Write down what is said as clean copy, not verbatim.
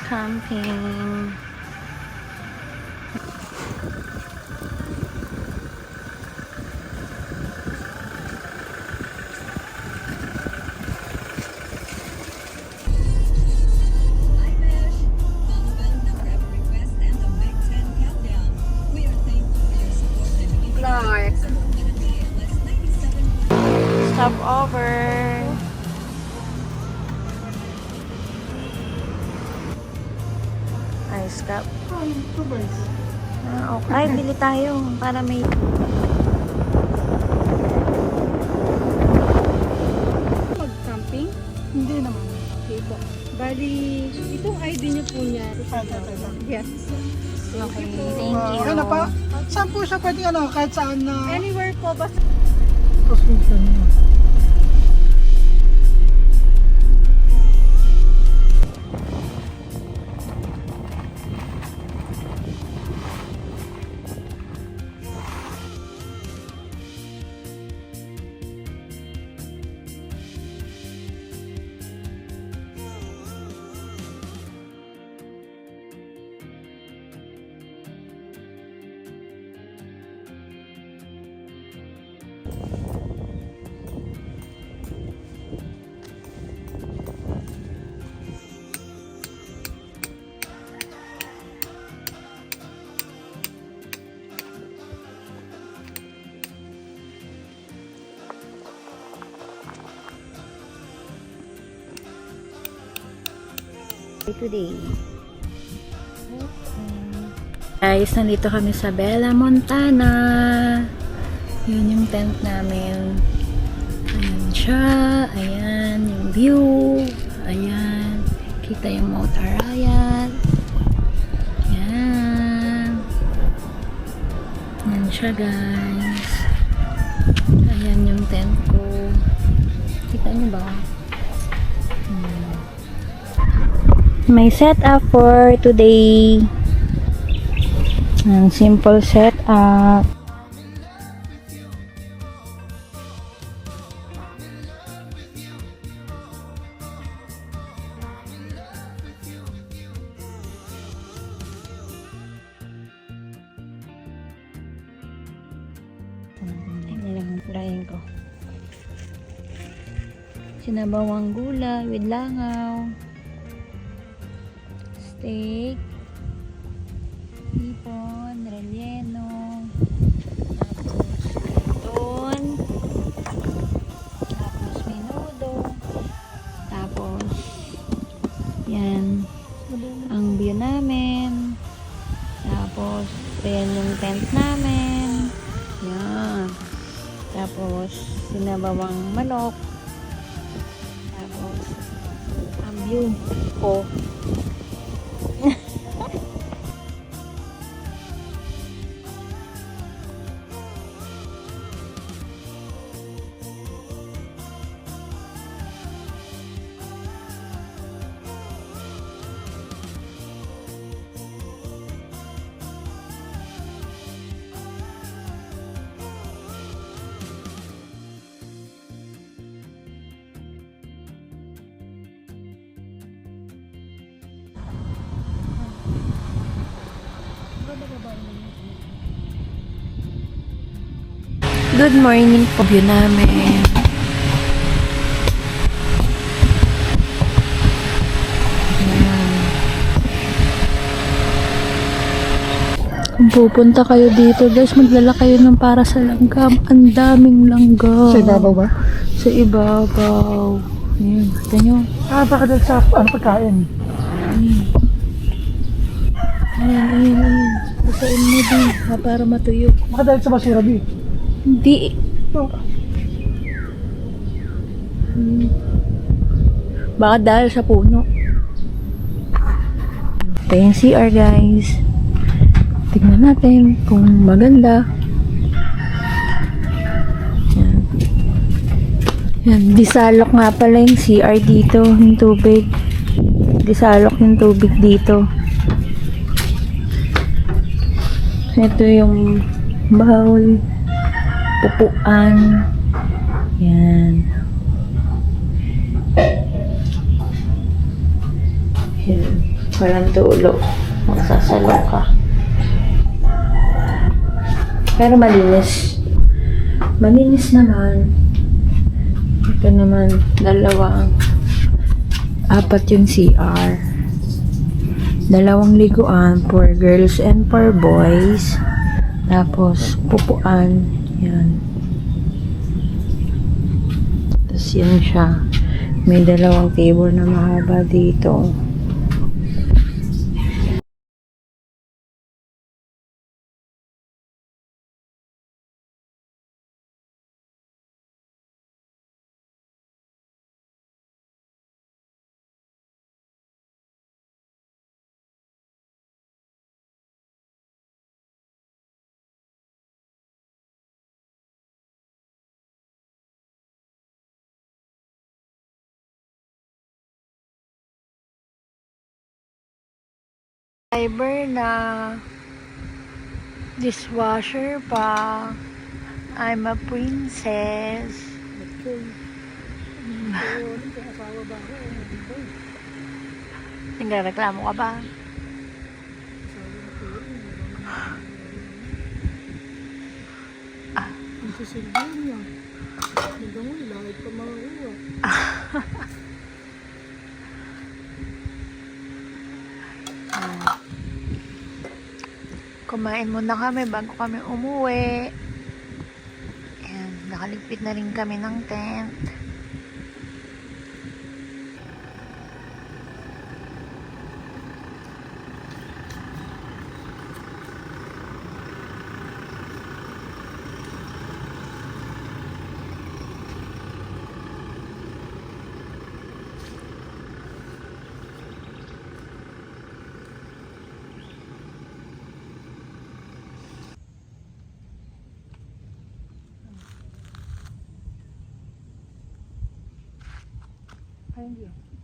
camping. Clark. Stop over. Ay, stop. Okay. Ay, bili tayo para may... Mag-camping? Hindi naman. Okay po. Bali, itong ID niyo po niya. Yes. Okay, thank you. Ano pa? Saan po siya pwede kahit saan na... Anywhere po ba? Tapos minsan yun. Today. Guys, nandito kami sa Bella Montana. Yun yung tent namin. Ayan siya. Ayan yung view. Ayan. Kita yung Mount Arayat. Ayan. Ayan siya, guys. Ayan yung tent ko. Kita niyo ba? My setup for today. Ang simple setup. Tingnan lang ang pulayan ko. Sinabawang gula with langaw. Steak, hipon, relleno, tapos ton, tapos menudo, tapos yan ang view namin, tapos yan yung tent namin, yan, tapos sinabawang manok, tapos ang view ko. Good morning po. View namin. Kung pupunta kayo dito, guys, magdala kayo ng para sa langgam. Ang daming langgam. Sa ibabaw ba? Sa ibabaw. Ayan, kita nyo. Baka dahil sa pagkain. Ayan. Basain mo din, para matuyo. Baka dahil sa basura, di. Hindi. Baka dahil sa puno. Ito yung CR, guys. Tignan natin kung maganda. Yan. Yan. Disalok nga pala yung CR dito. Yung tubig. Disalok yung tubig dito. Ito yung bowl. Pupuan. Yan. Yan. Walang dulo. Magsasalo ka. Pero malinis. Malinis naman. Ito naman, apat yung CR. Dalawang liguan for girls and for boys. Tapos, pupuan. Yan. Tapos yan siya. May dalawang table na mahaba dito. Fiber na dishwasher pa. I'm a princess. Nagreklamo ka ba? Ang sisilbihan niya. Hanggang mo, lahit pa mga uwa. Kumain muna kami bago kami umuwi. Ayan, nakaligpit na rin kami ng tent. Ay, hindi.